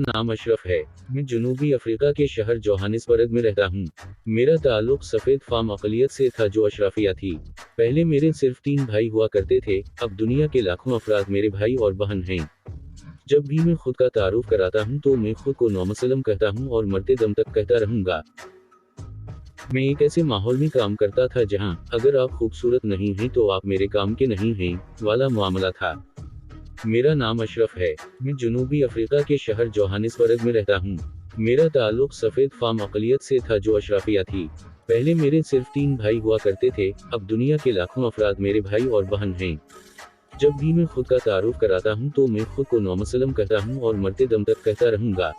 नाम अशरफ है। मैं जनूबी अफ्रीका के शहर जोहानिसबर्ग में रहता हूँ। मेरा ताल्लुक सफ़ेद फार्म अक़लियत से था जो अशराफिया थी। पहले मेरे सिर्फ 3 भाई हुआ करते थे, अब दुनिया के लाखों अफराद मेरे भाई और बहन हैं। जब भी मैं खुद का तारुफ कराता हूँ तो मैं खुद को नौमुसलम कहता हूँ और मरते दम तक कहता रहूँगा। मैं एक ऐसे माहौल में काम करता था जहाँ अगर आप खूबसूरत नहीं हैं तो आप मेरे काम के नहीं हैं वाला मामला था। मेरा नाम अशरफ है। मैं जनूबी अफ्रीका के शहर जोहानिसबर्ग में रहता हूँ। मेरा ताल्लुक सफ़ेद फार्म अक़लियत से था जो अशराफिया थी। पहले मेरे सिर्फ 3 भाई हुआ करते थे, अब दुनिया के लाखों अफराद मेरे भाई और बहन हैं। जब भी मैं खुद का तारुफ कराता हूँ तो मैं खुद को नौमुसलम कहता हूँ और मरते दम तक कहता रहूँगा।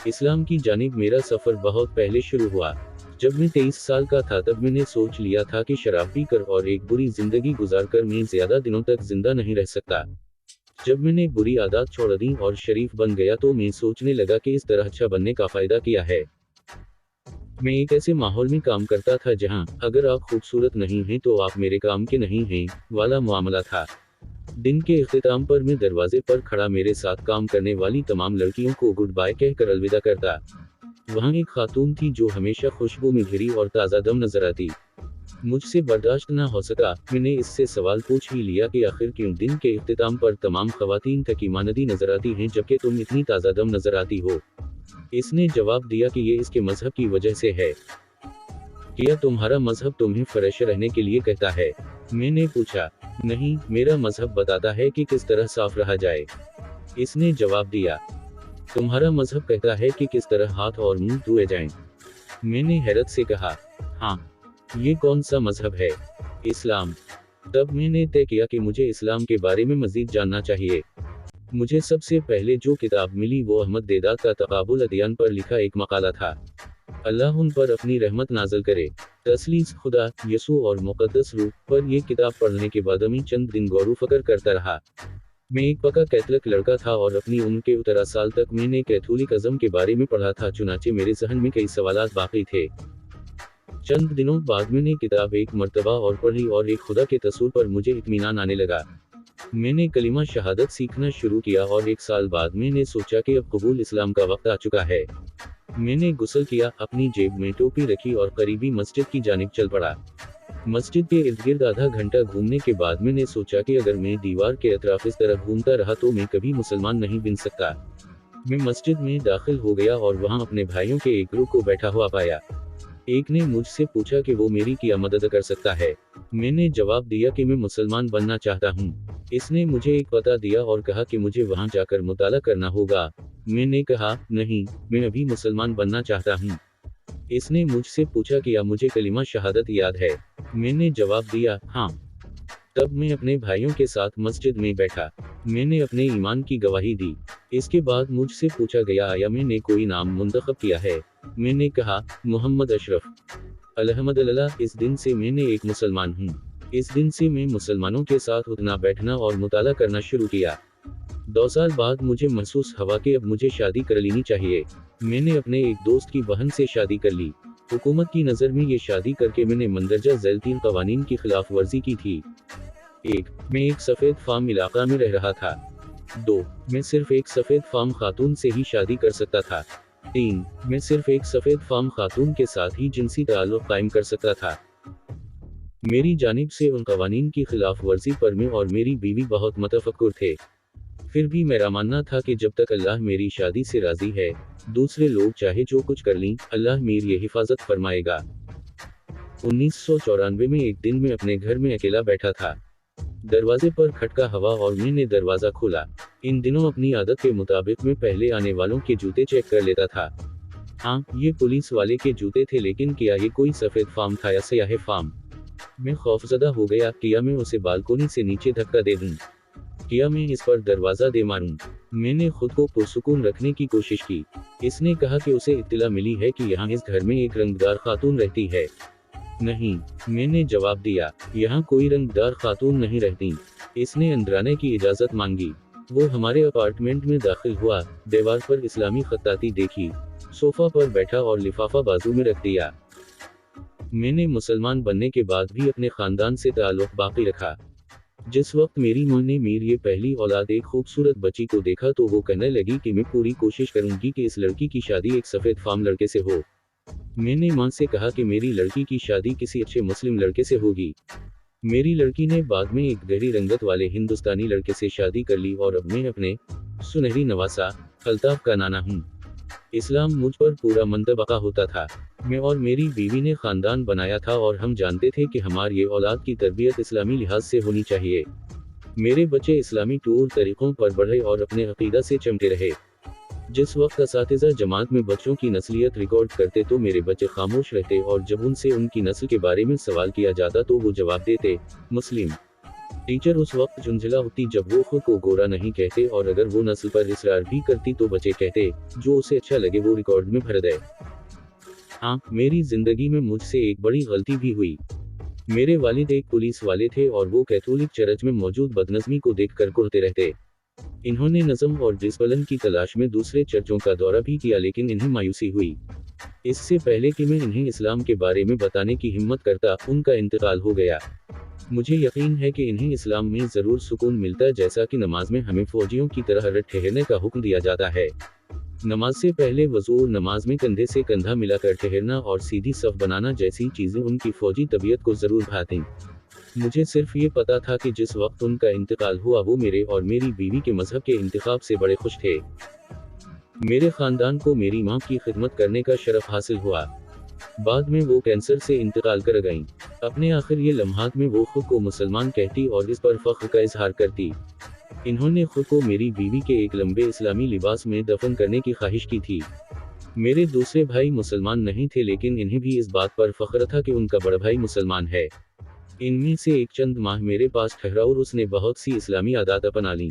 इस्लाम की जानिब मेरा सफ़र बहुत पहले शुरू हुआ। जब मैं 23 साल का था तब मैंने सोच लिया था कि शराब पीकर और एक बुरी जिंदगी गुजारकर मैं ज़्यादा दिनों तक जिंदा नहीं रह सकता। जब मैंने बुरी आदत छोड़ दी और शरीफ बन गया तो मैं सोचने लगा कि इस तरह अच्छा बनने का फ़ायदा क्या है। मैं एक ऐसे माहौल में काम करता था जहां अगर आप खूबसूरत नहीं हैं तो आप मेरे काम के नहीं हैं वाला मामला था। दिन के इख्तिताम पर मैं दरवाजे पर खड़ा मेरे साथ काम करने वाली तमाम लड़कियों को गुड बाय कहकर अलविदा करता। वहाँ एक खातून थी जो हमेशा खुशबू में घिरी और ताज़ा दम नजर आती। मुझसे बर्दाश्त न हो सका, मैंने इससे सवाल पूछ ही लिया कि आखिर क्यों दिन के इख्तिताम पर तमाम खवातीन तकीमानदी नजर आती हैं जबकि तुम इतनी ताज़ा दम नजर आती हो। इसने जवाब दिया कि ये इसके मजहब की वजह से है। क्या तुम्हारा मजहब तुम्हें फ्रेश रहने के लिए कहता है? मैंने पूछा। नहीं, मेरा मजहब बताता है कि किस तरह साफ रहा जाए। इसने जवाब दिया। तुम्हारा मजहब कहता है कि किस तरह हाथ और मुंह धोए जाएं। मैंने हैरत से कहा, हाँ, ये कौन सा मजहब है? इस्लाम। तब मैंने तय किया कि मुझे इस्लाम के बारे में मजीद जानना चाहिए। मुझे सबसे पहले जो किताब मिली वो अहमद देदात का तकाबुल अदियान पर लिखा एक मकाला था। अल्लाह उन पर अपनी रहमत नाज़िल करे। तसलीस खुदा, यसू और मुक़द्दस रूह पर यह किताब पढ़ने के बाद मैं चंद दिन गौर फ़िक्र करता रहा। मैं एक पक्का कैथलिक लड़का था और अपनी उम्र के 17 साल तक मैंने कैथोलिक अज़म के बारे में पढ़ा था, चुनाचे मेरे ज़हन में कई सवालात बाकी थे। चंद दिनों बाद मैंने किताब एक मर्तबा और पढ़ी और एक खुदा के तस्वुर पर मुझे इत्मीनान आने लगा। मैंने कलिमा शहादत सीखना शुरू किया और 1 साल बाद मैंने सोचा कि अब कबूल इस्लाम का वक्त आ चुका है। मैंने गुस्ल किया, अपनी जेब में टोपी रखी और करीबी मस्जिद की जानिब चल पड़ा। मस्जिद के इर्द गिर्द आधा घंटा घूमने के बाद मैंने सोचा कि अगर मैं दीवार के अतराफ इस तरह घूमता रहा तो मैं कभी मुसलमान नहीं बन सकता। मैं मस्जिद में दाखिल हो गया और वहां अपने भाइयों के एक ग्रुप को बैठा हुआ पाया। एक ने मुझसे पूछा कि वो मेरी क्या मदद कर सकता है। मैंने जवाब दिया कि मैं मुसलमान बनना चाहता हूँ। इसने मुझे एक पता दिया और कहा कि मुझे वहां जाकर मुताला करना होगा। मैंने कहा, नहीं, मैं अभी मुसलमान बनना चाहता हूँ। इसने मुझसे पूछा कि क्या मुझे कलिमा शहादत याद है। मैंने जवाब दिया, हाँ। तब मैं अपने भाइयों के साथ मस्जिद में बैठा। मैंने अपने ईमान की गवाही दी। इसके बाद मुझसे पूछा गया आया मैंने कोई नाम मुंतखब किया है। मैंने कहा, मोहम्मद अशरफ। अल्हम्दुलिल्लाह, इस दिन से मैंने एक मुसलमान हूँ। इस दिन से मैं मुसलमानों के साथ उठना बैठना और मुताला करना शुरू किया। 2 साल बाद मुझे महसूस हुआ कि अब मुझे शादी कर लेनी चाहिए। मैंने अपने एक दोस्त की बहन से शादी कर ली। हुकूमत की नज़र में ये शादी करके मैंने मंदरजा झैल 3 कवानीन की खिलाफ वर्जी की थी। 1. मैं एक सफ़ेद फार्म इलाका में रह रहा था। 2. मैं सिर्फ एक सफ़ेद फार्म खातून से ही शादी कर सकता था। 3. मैं सिर्फ एक सफ़ेद फार्म खातून के साथ ही जिनसी ताल्लुक़ कायम कर सकता था। मेरी जानिब से उन कवानीन की खिलाफ वर्जी पर मैं और मेरी बीवी बहुत मतफक्कुर थे। फिर भी मेरा मानना था कि जब तक अल्लाह मेरी शादी से राज़ी है, दूसरे लोग चाहे जो कुछ कर लें, अल्लाह मेरी हिफाजत फरमाएगा। 1994 में एक दिन मैं अपने घर में अकेला बैठा था। दरवाजे पर खटका हवा और मैंने दरवाज़ा खोला। इन दिनों अपनी आदत के मुताबिक मैं पहले आने वालों के जूते चेक कर लेता था। हाँ, ये पुलिस वाले के जूते थे, लेकिन क्या ये कोई सफ़ेद फार्म था या स्याह फार्म? मैं खौफजदा हो गया, किया मैं उसे बालकोनी से नीचे धक्का दे दूं? किया मैं इस पर दरवाज़ा दे मारूं? मैंने खुद को पुरसुकून रखने की कोशिश की। इसने कहा कि उसे इत्तला मिली है कि यहाँ इस घर में एक रंगदार खातून रहती है। नहीं, मैंने जवाब दिया, यहाँ कोई रंगदार खातून नहीं रहती। इसने अंदराने की इजाज़त मांगी। वो हमारे अपार्टमेंट में दाखिल हुआ, दीवार पर इस्लामी खत्ताती देखी, सोफा पर बैठा और लिफाफा बाजू में रख दिया। मैंने मुसलमान बनने के बाद भी अपने खानदान से ताल्लुक़ बाकी रखा। जिस वक्त मेरी माँ ने मेरी ये पहली औलाद एक खूबसूरत बच्ची को देखा तो वो कहने लगी कि मैं पूरी कोशिश करूंगी कि इस लड़की की शादी एक सफ़ेद फार्म लड़के से हो। मैंने माँ से कहा कि मेरी लड़की की शादी किसी अच्छे मुस्लिम लड़के से होगी। मेरी लड़की ने बाद में एक गहरी रंगत वाले हिंदुस्तानी लड़के से शादी कर ली और अब मैं अपने सुनहरी नवासा अल्ताफ का नाना हूँ। इस्लाम मुझ पर पूरा मंतबका होता था। मैं और मेरी बीवी ने खानदान बनाया था और हम जानते थे कि हमारी ये औलाद की तरबियत इस्लामी लिहाज से होनी चाहिए। मेरे बच्चे इस्लामी टूर तरीक़ों पर बढ़े और अपने अक़ीदा से चमटे रहे। जिस वक्त असातिज़ा जमात में बच्चों की नस्लियत रिकॉर्ड करते तो मेरे बच्चे खामोश रहते और जब उनसे उनकी नस्ल के बारे में सवाल किया जाता तो वो जवाब देते, मुस्लिम। टीचर उस वक्त झुंझला होती जब वो खुद को गोरा नहीं कहते और अगर वो नस्ल पर इसरार भी करती तो बच्चे कहते, जो उसे अच्छा लगे वो रिकॉर्ड में भर दे। हाँ, मेरी जिंदगी में मुझसे एक बड़ी गलती भी हुई। मेरे वालिद एक पुलिस वाले थे और वो कैथोलिक चर्च में मौजूद बदनज़मी को देखकर कुढ़ते रहते। इन्होंने नज़म और डिसिप्लिन की तलाश में दूसरे चर्चों का दौरा भी किया लेकिन इन्हें मायूसी हुई। इससे पहले कि मैं इन्हें इस्लाम के बारे में बताने की हिम्मत करता, उनका इंतकाल हो गया। मुझे यकीन है कि इन्हें इस्लाम में ज़रूर सुकून मिलता जैसा कि नमाज में हमें फौजियों की तरह रट ठहरने का हुक्म दिया जाता है। नमाज से पहले वज़ू और नमाज में कंधे से कंधा मिलाकर ठहरना और सीधी सफ बनाना जैसी चीज़ें उनकी फौजी तबीयत को ज़रूर भातीं। मुझे सिर्फ ये पता था कि जिस वक्त उनका इंतकाल हुआ वो मेरे और मेरी बीवी के मजहब के इंतखाब से बड़े खुश थे। मेरे खानदान को मेरी माँ की खिदमत करने का शरफ हासिल हुआ। बाद में वो कैंसर से इंतकाल कर गईं। अपने आखिर ये लम्हात में वो खुद को मुसलमान कहती और इस पर फख्र का इजहार करती। इन्होंने खुद को मेरी बीवी के एक लंबे इस्लामी लिबास में दफन करने की ख्वाहिश की थी। मेरे दूसरे भाई मुसलमान नहीं थे लेकिन इन्हें भी इस बात पर फख्र था कि उनका बड़ा भाई मुसलमान है। इनमें से एक चंद माह मेरे पास ठहरा और उसने बहुत सी इस्लामी आदात अपना लीं।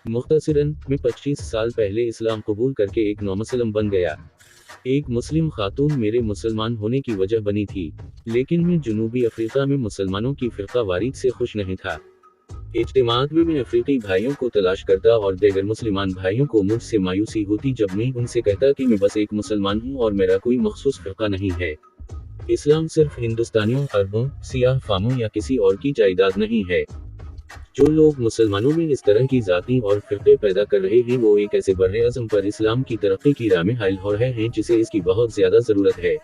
मुख्तसरन, मैं 25 साल पहले इस्लाम कबूल करके एक नौमुसलम बन गया। एक मुस्लिम खातून मेरे मुसलमान होने की वजह बनी थी, लेकिन मैं जनूबी अफ्रीका में मुसलमानों की फ़िरका वारीद से खुश नहीं था। इज्तिमात में मैं अफ्रीकी भाइयों को तलाश करता और दीगर मुसलमान भाइयों को मुझसे मायूसी होती जब मैं उनसे कहता कि मैं बस एक मुसलमान हूँ और मेरा कोई मखसूस फ़िरका नहीं है। इस्लाम सिर्फ हिंदुस्तानियों, अरबों, सियाह फामों या किसी और की जायदाद नहीं है। जो लोग मुसलमानों में इस तरह की जाति और फ़िरके पैदा कर रहे हैं वो एक ऐसे बर्रे अज़म पर इस्लाम की तरक्की की राह में हाइल हो रहे हैं जिसे इसकी बहुत ज़्यादा ज़रूरत है।